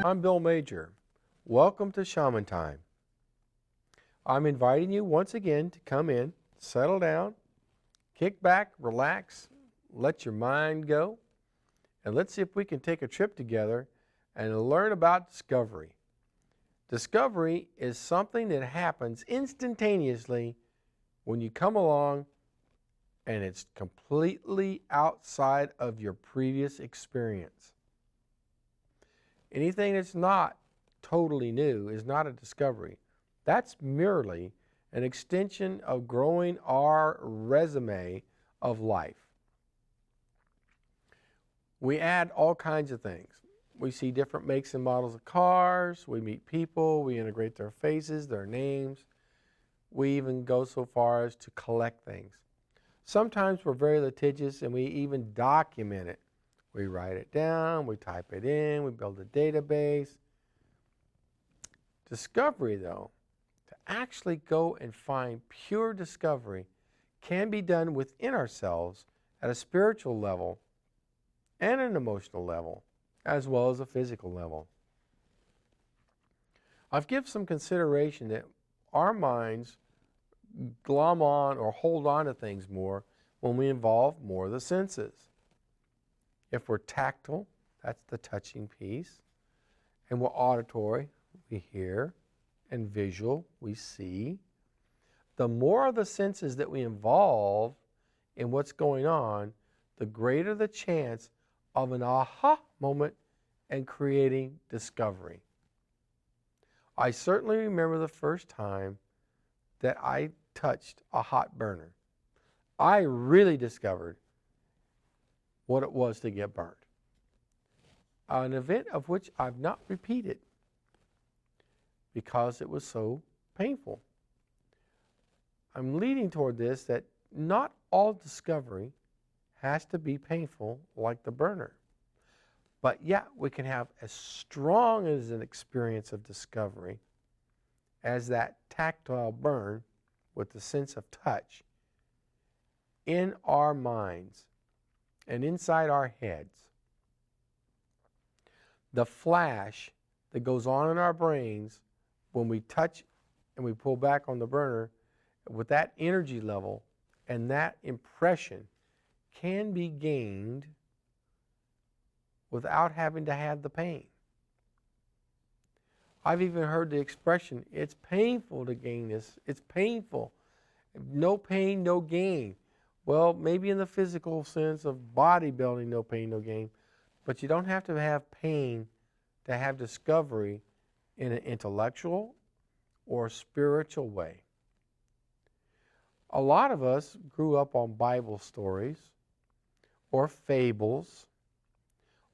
I'm Bill Major. Welcome to Shaman Time. I'm inviting you once again to come in, settle down, kick back, relax, let your mind go, and let's see if we can take a trip together and learn about discovery. Discovery is something that happens instantaneously when you come along and it's completely outside of your previous experience. Anything that's not totally new is not a discovery. That's merely an extension of growing our resume of life. We add all kinds of things. We see different makes and models of cars, we meet people, we integrate their faces, their names. We even go so far as to collect things. Sometimes we're very litigious and we even document it. We write it down, we type it in, we build a database. Discovery, though, to actually go and find pure discovery can be done within ourselves at a spiritual level and an emotional level, as well as a physical level. I've given some consideration that our minds glom on or hold on to things more when we involve more of the senses. If we're tactile, that's the touching piece, and we're auditory, we hear, and visual, we see. The more of the senses that we involve in what's going on, the greater the chance of an aha moment and creating discovery. I certainly remember the first time that I touched a hot burner. I really discovered what it was to get burnt. An event of which I've not repeated because it was so painful. I'm leading toward this that not all discovery has to be painful like the burner. But yet we can have as strong as an experience of discovery as that tactile burn with the sense of touch in our minds and inside our heads. The flash that goes on in our brains when we touch and we pull back on the burner with that energy level and that impression can be gained without having to have the pain. I've even heard the expression, it's painful to gain this. It's painful. No pain, no gain. Well, maybe in the physical sense of bodybuilding, no pain, no gain. But you don't have to have pain to have discovery in an intellectual or spiritual way. A lot of us grew up on Bible stories or fables,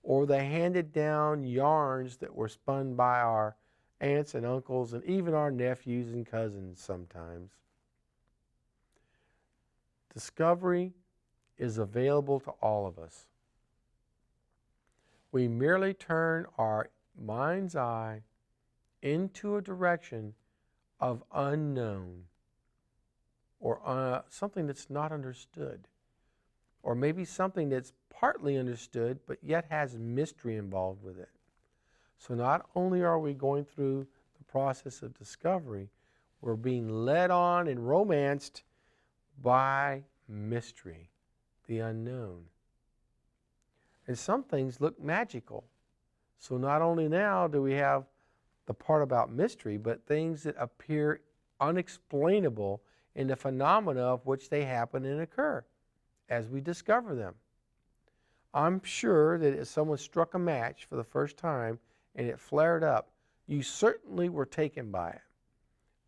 or the handed down yarns that were spun by our aunts and uncles and even our nephews and cousins sometimes. Discovery is available to all of us. We merely turn our mind's eye into a direction of unknown or something that's not understood, or maybe something that's partly understood but yet has mystery involved with it. So not only are we going through the process of discovery, we're being led on and romanced by mystery, the unknown. And some things look magical. So not only now do we have the part about mystery, but things that appear unexplainable in the phenomena of which they happen and occur as we discover them. I'm sure that if someone struck a match for the first time and it flared up, you certainly were taken by it.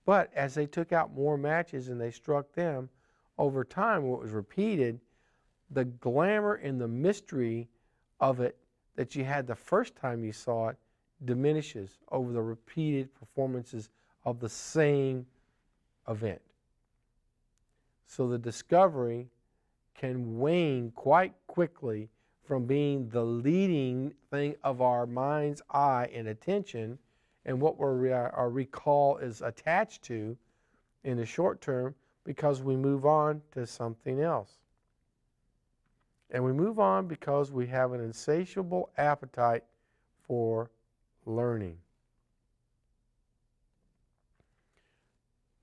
But as they took out more matches and they struck them, over time, what was repeated, the glamour and the mystery of it that you had the first time you saw it diminishes over the repeated performances of the same event. So the discovery can wane quite quickly from being the leading thing of our mind's eye and attention and what our recall is attached to in the short term, because we move on to something else. And we move on because we have an insatiable appetite for learning.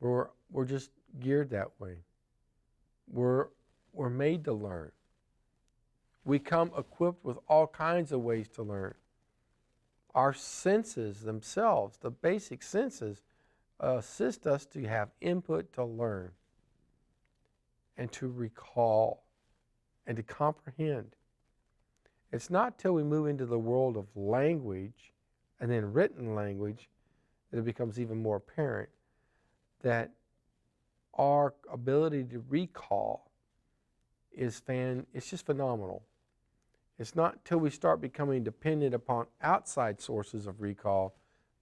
We're just geared that way. We're made to learn. We come equipped with all kinds of ways to learn. Our senses themselves, the basic senses, assist us to have input to learn and to recall and to comprehend. It's not till we move into the world of language and then written language that it becomes even more apparent that our ability to recall it's just phenomenal. It's not until we start becoming dependent upon outside sources of recall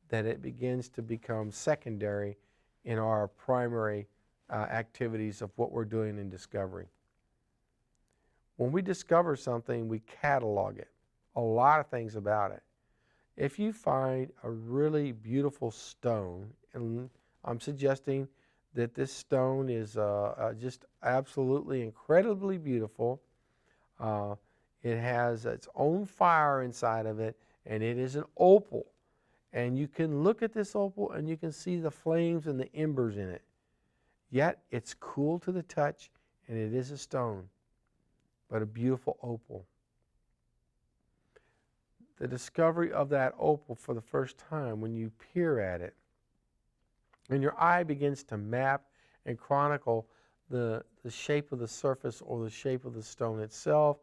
that it begins to become secondary in our primary activities of what we're doing in discovery. When we discover something, we catalog it. A lot of things about it. If you find a really beautiful stone, and I'm suggesting that this stone is just absolutely incredibly beautiful. It has its own fire inside of it, and it is an opal. And you can look at this opal and you can see the flames and the embers in it. Yet it's cool to the touch, and it is a stone, but a beautiful opal. The discovery of that opal for the first time, when you peer at it, and your eye begins to map and chronicle the shape of the surface or the shape of the stone itself,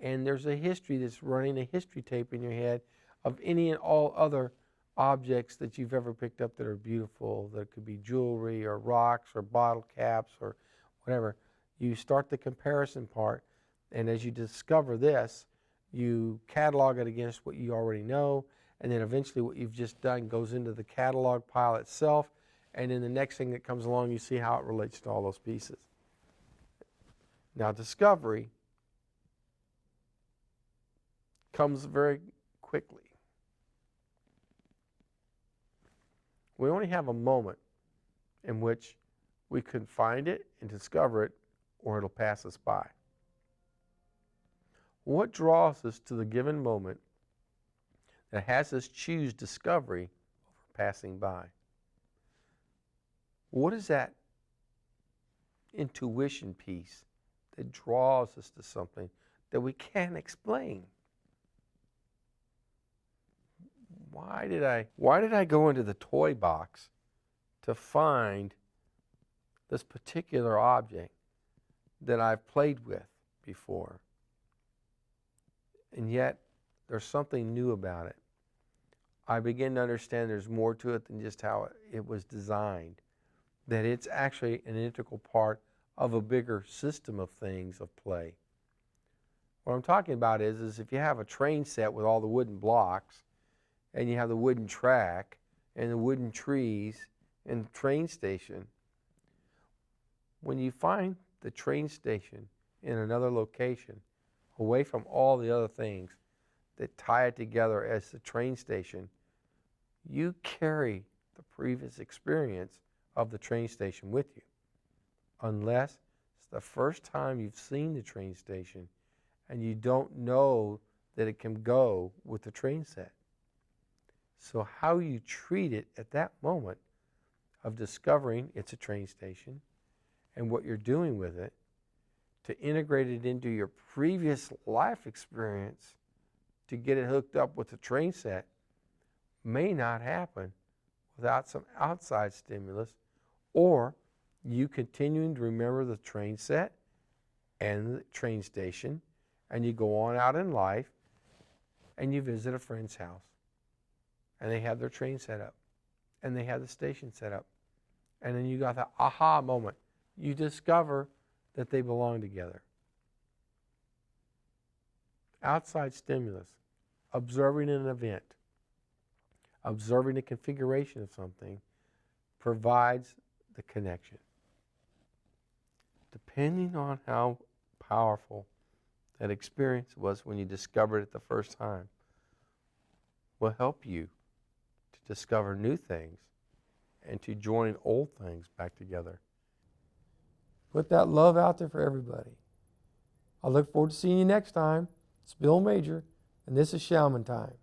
and there's a history that's running a history tape in your head of any and all other objects that you've ever picked up that are beautiful, that could be jewelry or rocks or bottle caps or whatever. You start the comparison part, and as you discover this, you catalog it against what you already know, and then eventually what you've just done goes into the catalog pile itself, and then the next thing that comes along, you see how it relates to all those pieces. Now, discovery comes very quickly. We only have a moment in which we can find it and discover it, or it'll pass us by. What draws us to the given moment that has us choose discovery over passing by? What is that intuition piece that draws us to something that we can't explain? Why did I go into the toy box to find this particular object that I've played with before? And yet, there's something new about it. I begin to understand there's more to it than just how it was designed, that it's actually an integral part of a bigger system of things of play. What I'm talking about is if you have a train set with all the wooden blocks, and you have the wooden track and the wooden trees and the train station, when you find the train station in another location, away from all the other things that tie it together as the train station, you carry the previous experience of the train station with you, unless it's the first time you've seen the train station and you don't know that it can go with the train set. So how you treat it at that moment of discovering it's a train station and what you're doing with it to integrate it into your previous life experience to get it hooked up with the train set may not happen without some outside stimulus, or you continuing to remember the train set and the train station, and you go on out in life and you visit a friend's house and they have their train set up and they have the station set up, and then you got the aha moment. You discover that they belong together. Outside stimulus, observing an event, observing the configuration of something, provides the connection. Depending on how powerful that experience was when you discovered it the first time, will help you to discover new things and to join old things back together. Put that love out there for everybody. I look forward to seeing you next time. It's Bill Major, and this is Shaman Time.